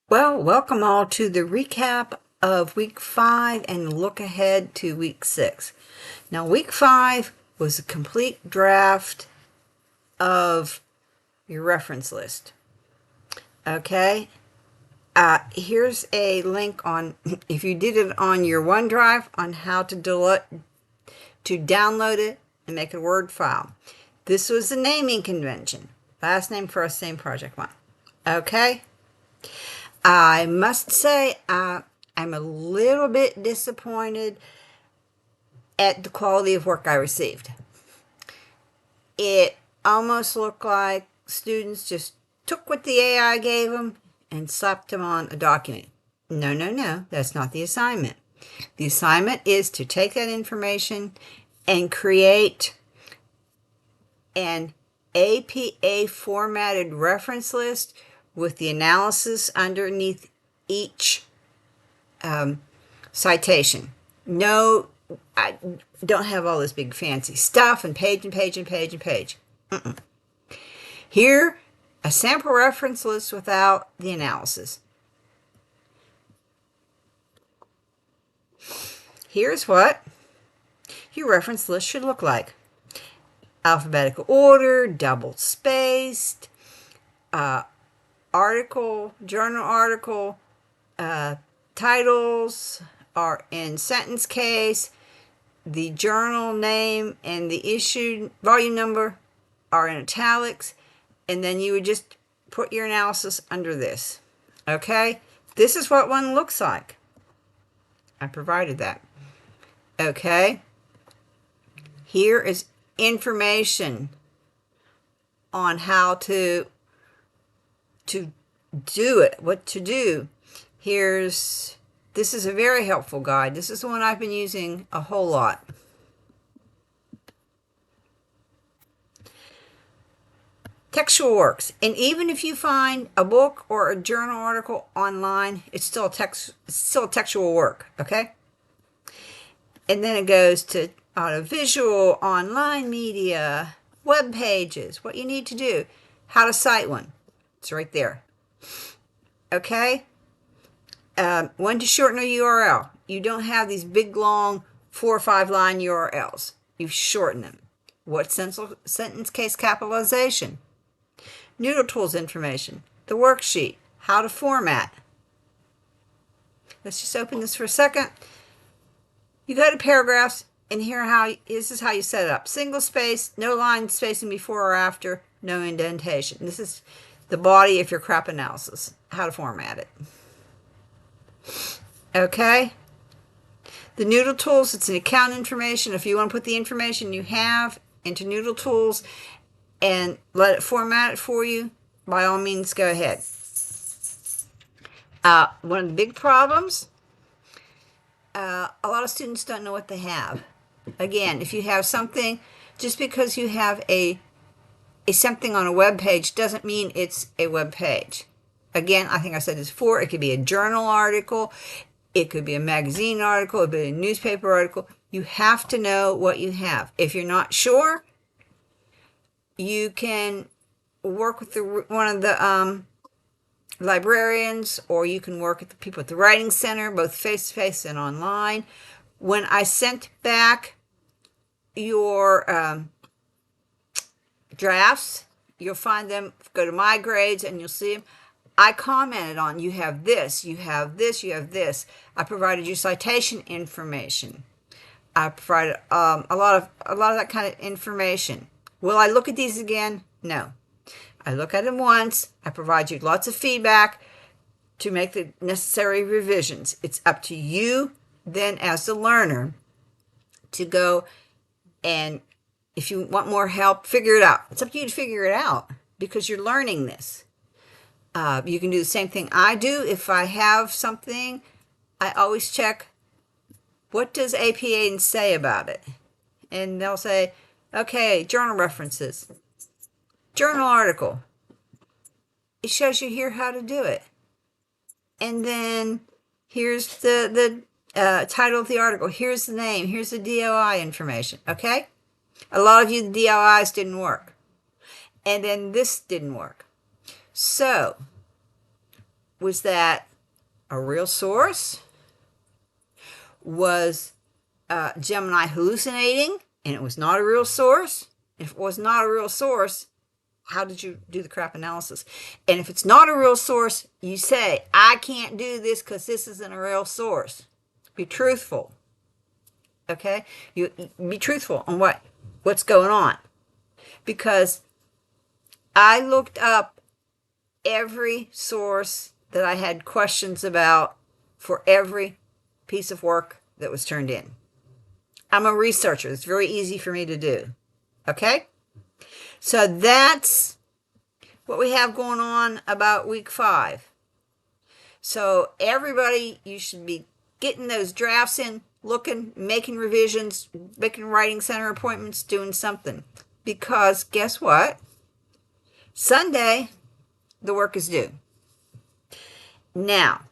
Well, welcome all to the recap of week 5 and look ahead to week 6. Now, week 5 was a complete draft of your reference list. Okay? Here's a link on, if you did it on your OneDrive, on how to download it and make a Word file. This was the naming convention. Last name, first name, project one. Okay? I must say, I'm a little bit disappointed at the quality of work I received. It almost looked like students just took what the AI gave them and slapped them on a document. No, that's not the assignment. The assignment is to take that information and create an APA formatted reference list with the analysis underneath each citation. No, I don't have all this big fancy stuff and page and page and page and page. Here, a sample reference list without the analysis. Here's what your reference list should look like. Alphabetical order, double spaced, article, journal article, titles are in sentence case, the journal name and the issue volume number are in italics, and then you would just put your analysis under this. Okay? This is what one looks like. I provided that. Okay? Here is information on how to do it, what to do. This is a very helpful guide. This is the one I've been using a whole lot. Textual works. And even if you find a book or a journal article online, it's still a textual work, okay? And then it goes to audiovisual, online media, web pages, what you need to do, how to cite one. It's right there. Okay? When to shorten a URL. You don't have these big, long 4 or 5 line URLs. You shorten them. What sentence case capitalization? Noodle tools information. The worksheet. How to format. Let's just open this for a second. You go to paragraphs, and this is how you set it up. Single space, no line spacing before or after, no indentation. This is the body of your crap analysis. How to format it. Okay? The Noodle tools, it's an account information. If you want to put the information you have into Noodle tools and let it format it for you, by all means, go ahead. One of the big problems, a lot of students don't know what they have. Again, if you have something, just because you have something on a web page doesn't mean it's a web page. Again, I think I said this before, it could be a journal article, it could be a magazine article, it could be a newspaper article. You have to know what you have. If you're not sure, you can work with one of the librarians, or you can work with the people at the Writing Center, both face-to-face and online. When I sent back your drafts, you'll find them, go to my grades, and you'll see them. I commented on, you have this, you have this, you have this. I provided you citation information. I provided a lot of that kind of information. Will I look at these again? No. I look at them once. I provide you lots of feedback to make the necessary revisions. It's up to you then as the learner to go, and if you want more help, figure it out. It's up to you to figure it out because you're learning this. You can do the same thing I do. If I have something, I always check, what does APA say about it? And they'll say, okay, journal references, journal article. It shows you here how to do it. And then here's the title of the article. Here's the name. Here's the DOI information. Okay? A lot of you, the DOIs didn't work. And then this didn't work. So Was that a real source? Was Gemini hallucinating and it was not a real source? If it was not a real source, how did you do the crap analysis? And if it's not a real source, you say, I can't do this because this isn't a real source. Be truthful. Okay? You be truthful on what's going on. Because I looked up every source that I had questions about for every piece of work that was turned in. I'm a researcher. It's very easy for me to do. Okay? So that's what we have going on about week 5. So everybody, you should be getting those drafts in, looking, making revisions, making writing center appointments, doing something. Because guess what? Sunday, the work is due. Now,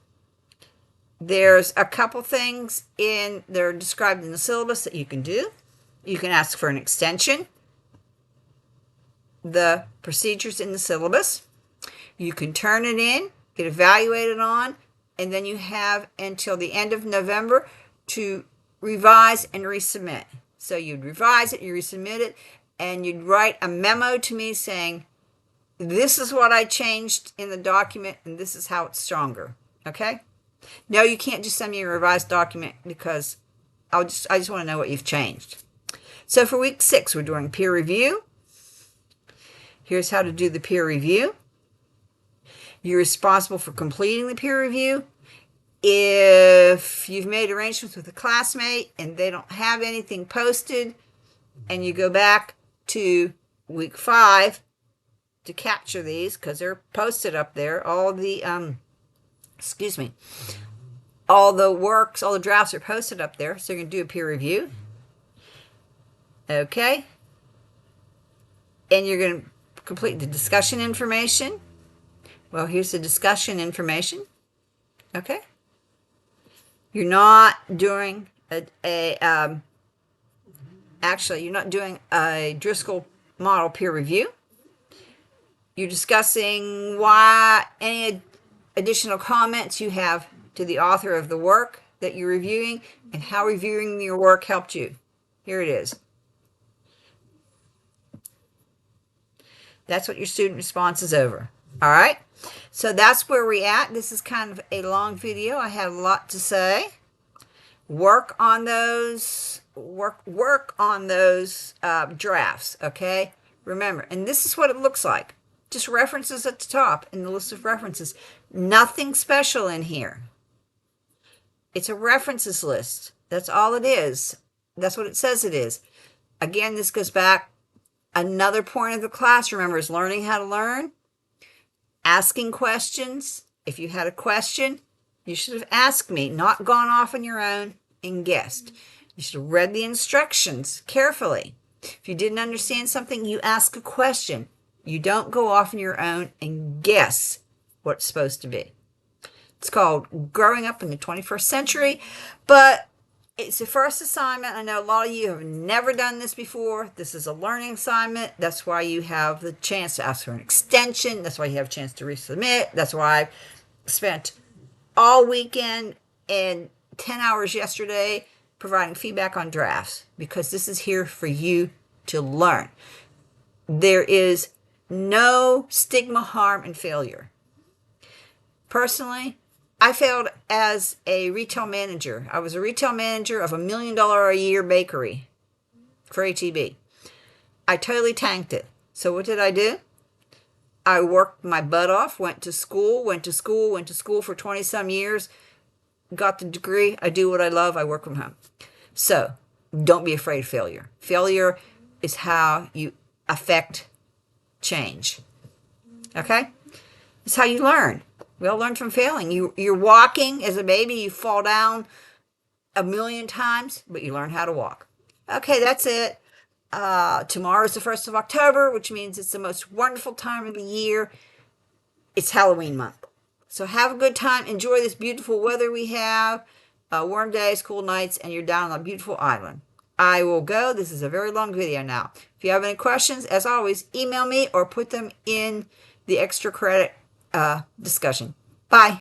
there's a couple things that are described in the syllabus that you can do. You can ask for an extension. The procedures in the syllabus. You can turn it in, get evaluated on, and then you have until the end of November to revise and resubmit. So you'd revise it, you resubmit it, and you'd write a memo to me saying, this is what I changed in the document, and this is how it's stronger. Okay? No, you can't just send me a revised document because I just want to know what you've changed. So for week 6, we're doing peer review. Here's how to do the peer review. You're responsible for completing the peer review. If you've made arrangements with a classmate and they don't have anything posted, and you go back to week 5 to capture these because they're posted up there, all the all the works, all the drafts are posted up there, so you're going to do a peer review. Okay. And you're going to complete the discussion information. Well, here's the discussion information. Okay. You're not doing you're not doing a Driscoll model peer review. You're discussing why any additional comments you have to the author of the work that you're reviewing and how reviewing your work helped you. Here it is. That's what your student response is over. All right. So that's where we're at. This is kind of a long video. I have a lot to say. Work on those. Work on those drafts. Okay. Remember, and this is what it looks like. Just references at the top in the list of references. Nothing special in here. It's a references list. That's all it is. That's what it says it is. Again, this goes back. Another point of the class, remember, is learning how to learn. Asking questions. If you had a question, you should have asked me, not gone off on your own and guessed. You should have read the instructions carefully. If you didn't understand something, you ask a question. You don't go off on your own and guess what it's supposed to be. It's called growing up in the 21st century, but it's the first assignment. I know a lot of you have never done this before. This is a learning assignment. That's why you have the chance to ask for an extension. That's why you have a chance to resubmit. That's why I spent all weekend and 10 hours yesterday providing feedback on drafts, because this is here for you to learn. There is no stigma, harm, and failure. Personally, I failed as a retail manager. I was a retail manager of $1 million a year bakery for HEB. I totally tanked it. So what did I do? I worked my butt off, went to school for 20 some years, got the degree. I do what I love. I work from home. So don't be afraid of failure. Failure is how you affect change. Okay? It's how you learn. We all learn from failing. You're walking as a baby. You fall down 1,000,000 times, but you learn how to walk. Okay, that's it. Tomorrow is the 1st of October, which means it's the most wonderful time of the year. It's Halloween month. So have a good time. Enjoy this beautiful weather we have. Warm days, cool nights, and you're down on a beautiful island. I will go. This is a very long video now. If you have any questions, as always, email me or put them in the extra credit discussion. Bye. Bye.